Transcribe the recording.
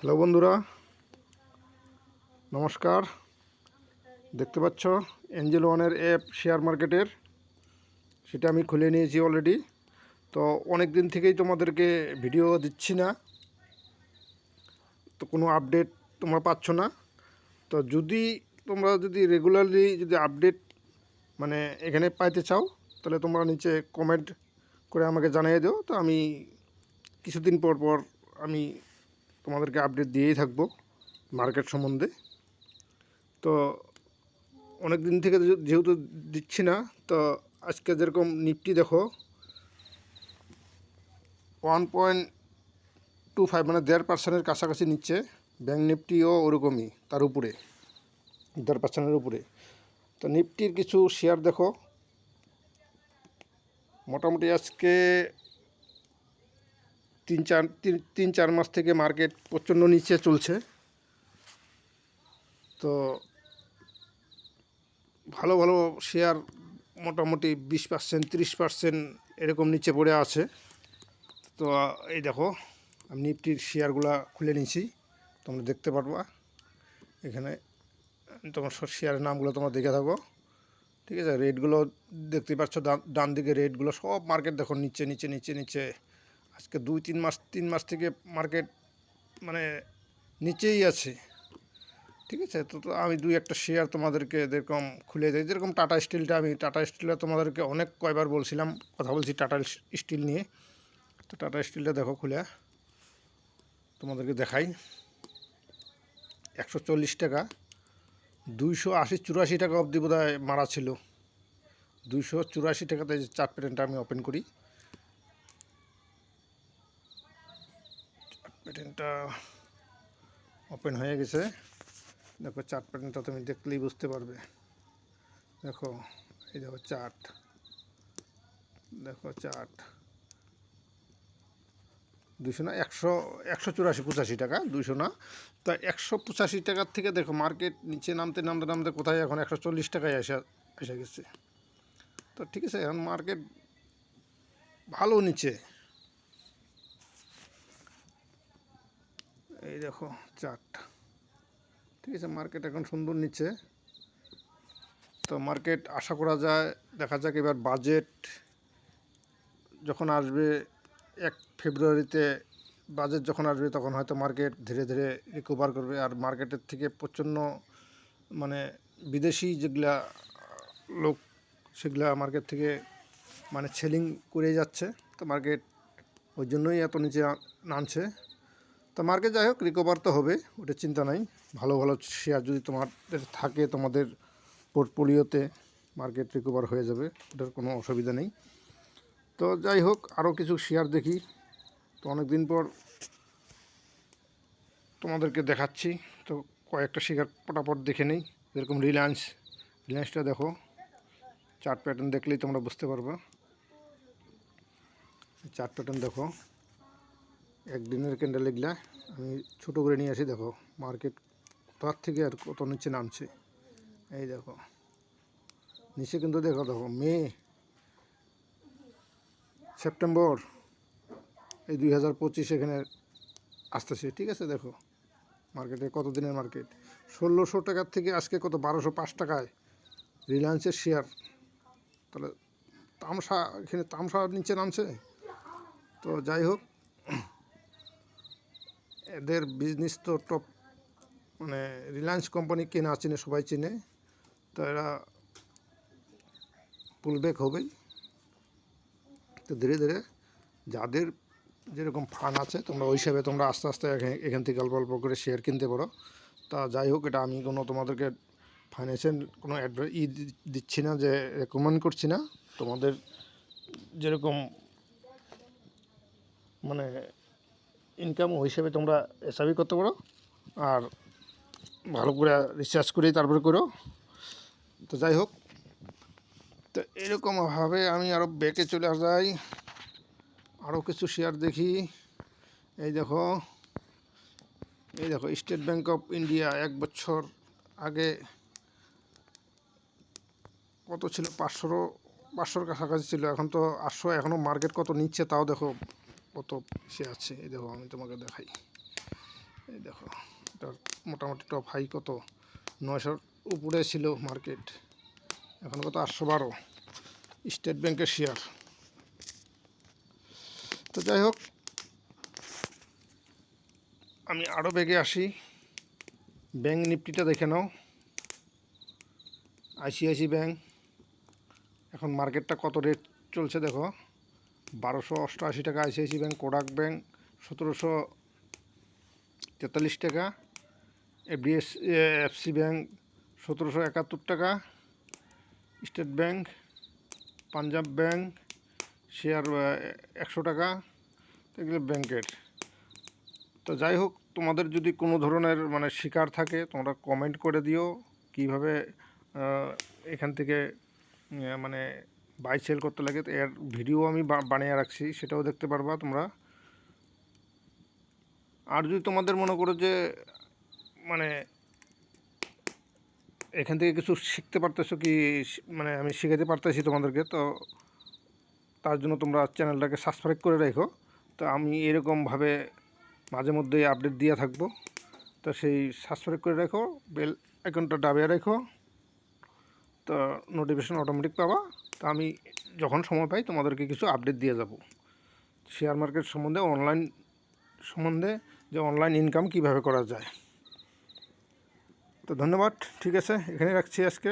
Hello বন্ধুরা, নমস্কার। দেখতে পাচ্ছ এঞ্জেল ওয়ানের অ্যাপ শেয়ার মার্কেটের, সেটা আমি খুলে নিয়েছি অলরেডি। তো অনেক দিন থেকেই তোমাদেরকে ভিডিও দিচ্ছি না, তো কোনো আপডেট তোমরা পাচ্ছ না। তো তোমরা যদি রেগুলারলি আপডেট মানে এখানে পাইতে চাও, তাহলে তোমরা নিচে কমেন্ট করে আমাকে জানিয়ে দিও। তো আমি কিছুদিন পর পর আমি তোমাদেরকে আপডেট দিয়েই থাকবো মার্কেট সম্বন্ধে। তো অনেক দিন থেকে যেহেতু দিচ্ছি না, তো আজকে যেরকম নিফটি দেখো 1.25 মানে 1.5% কাছাকাছি নিচ্ছে। ব্যাঙ্ক নিফটিও ওরকমই, তার উপরে 1.5%-এর উপরে। তো নিফটির কিছু শেয়ার দেখো, মোটামুটি আজকে 3-4 মাস থেকে মার্কেট প্রচণ্ড নিচে চলছে। তো ভালো ভালো শেয়ার মোটামুটি 20%, 30% এরকম নিচে পড়ে আছে। তো এই দেখো, আমি নিফটির শেয়ারগুলো খুলে নিয়েছি, তোমরা দেখতে পারবা এখানে। তোমার শেয়ারের নামগুলো তোমরা দেখে থাকো, ঠিক আছে। রেটগুলো দেখতেই পাচ্ছ, ডান দিকে রেটগুলো সব মার্কেট দেখো নিচে নিচে নিচে নিচে। আজকে 3 মাস থেকে মার্কেট মানে নিচেই আছে, ঠিক আছে। তো আমি একটা শেয়ার তোমাদেরকে যেরকম খুলে দিই, যেরকম টাটা স্টিলটা, আমি টাটা স্টিলটা তোমাদেরকে অনেক কয়বার বলছিলাম, কথা বলছি টাটা স্টিল নিয়ে। তো টাটা স্টিলটা দেখো খুলে তোমাদেরকে দেখাই। 140 টাকা, 280-84 টাকা অবধি বোধ হয় মারা ছিল। 284 টাকাতে চার্ট প্যাটার্নটা আমি ওপেন করি। চার্ট প্যাটার্নটা ওপেন হয়ে গেছে। দেখো চার্ট প্যাটার্নটা তুমি দেখলেই বুঝতে পারবে। দেখো, এই দেখো চার্ট, দেখো চার্ট 200 না 184-85 টাকা, 200 না। তা 185 টাকার থেকে দেখো মার্কেট নিচে নামতে নামতে নামতে কোথায় এখন 140 টাকায় এসে গেছে। তো ঠিক আছে, এখন মার্কেট ভালো নিচে। এই দেখো চার্ট, ঠিক আছে। মার্কেট এখন সুন্দর নিচে। তো মার্কেট আশা করা যায়, দেখা যাক এবার বাজেট যখন আসবে 1 ফেব্রুয়ারিতে, বাজেট যখন আসবে তখন হয়তো মার্কেট ধীরে ধীরে রিকভার করবে। আর মার্কেটের থেকে প্রচণ্ড মানে বিদেশি যেগুলা লোক, সেগুলা মার্কেট থেকে মানে সেলিং করে যাচ্ছে। তো মার্কেট ওই জন্যই এত নিচে নামছে। তো মার্কেট যাই হোক, রিকভার তো হবে, ওটা চিন্তা নাই। ভালো ভালো শেয়ার যদি তোমাদের থাকে তোমাদের পোর্টফোলিওতে, মার্কেট রিকভার হয়ে যাবে, ওটার কোনো অসুবিধা নেই। তো যাই হোক, আরও কিছু শেয়ার দেখি। তো অনেক দিন পর তোমাদেরকে দেখাচ্ছি, তো কয়েকটা শেয়ার পটাপট দেখে নেই। যেরকম রিলায়েন্সটা দেখো, চার্ট প্যাটার্ন দেখলেই তোমরা বুঝতে পারবে। চার্ট প্যাটার্ন দেখো, একদিনের ক্যান্ডেল এগুলা আমি ছোটো করে নিয়ে আসি। দেখো মার্কেট কোথার থেকে আর কত নিচে নামছে। এই দেখো নিচে কিন্তু দেখো মে, সেপ্টেম্বর, এই 2025 এখানে আসতেছে, ঠিক আছে। দেখো মার্কেটে কত দিনের মার্কেট, 1600 টাকার থেকে আজকে কত 1205 টাকায় রিলায়েন্সের শেয়ার। তাহলে তামসা নিচে নামছে। তো যাই হোক, এদের বিজনেস তো টপ, মানে রিলায়েন্স কোম্পানি কে না চেনে, সবাই চেনে। তো এরা পুলব্যাক হবেই। তো ধীরে ধীরে যাদের যেরকম ফান্ড আছে, তোমরা ওই হিসাবে তোমরা আস্তে আস্তে এখান থেকে অল্প অল্প করে শেয়ার কিনতে পারো। তা যাই হোক, এটা আমি কোনো তোমাদেরকে ফাইন্যান্সিয়াল কোনো দিচ্ছি না, যে রেকমেন্ড করছি না। তোমাদের যেরকম মানে ইনকাম, ওই হিসাবে তোমরা এসবই করতে পারো। আর ভালো করে রিসার্চ করেই তারপরে করো। তো যাই হোক, তো এরকমভাবে আমি আরও ব্যাকে চলে যাই, আরও কিছু শেয়ার দেখি। এই দেখো, স্টেট ব্যাঙ্ক অফ ইন্ডিয়া 1 বছর আগে কত ছিল, 500-500 কাছাকাছি ছিল, এখন তো 800। এখনও মার্কেট কত নিচ্ছে তাও দেখো কত সে আছে। এই দেখো আমি তোমাকে দেখাই, এই দেখো, এটা মোটামুটি টপ হাই কত 900 উপরে ছিল মার্কেট, এখন কত 812 স্টেট ব্যাংকের শেয়ার। তো যাই হোক, আমি আরও বেগে আসি। ব্যাংক নিফটিটা দেখে নাও। আইসিআইসি ব্যাংক এখন মার্কেটটা কত রেট চলছে দেখো, 1288 টাকা আইসিআইসি ব্যাংক। কোডাক ব্যাংক 1743 টাকা। এফসি ব্যাংক 1771 টাকা। State bank, Punjab bank share 100 টাকা। এগুলো ব্যাংকের। তো যাই হোক, তোমাদের যদি কোনো ধরনের মানে শিকার থাকে তোমরা কমেন্ট করে দিও, কিভাবে এখান থেকে মানে বাই সেল করতে লাগে। এর ভিডিও আমি বানিয়ে রাখছি, সেটাও দেখতে পারবা তোমরা। আর যদি তোমাদের মনে করো যে মানে এখান থেকে কিছু শিখতে পারতেছো, কি মানে আমি শিখাতে পারতেছি তোমাদেরকে, তো তার জন্য তোমরা চ্যানেলটাকে সাবস্ক্রাইব করে রাখো। তো আমি এরকমভাবে মাঝে মধ্যেই আপডেট দিয়ে থাকবো। তো সেই সাবস্ক্রাইব করে রাখো, বেল আইকনটা দাবিয়ে রাখো, তো নোটিফিকেশন অটোমেটিক পাবা। তো আমি যখন সময় পাই তোমাদেরকে কিছু আপডেট দিয়ে যাব শেয়ার মার্কেট সম্বন্ধে, অনলাইন সম্বন্ধে, যে অনলাইন ইনকাম কিভাবে করা যায়। তো ধন্যবাদ, ঠিক আছে, এখানে রাখছি আজকে।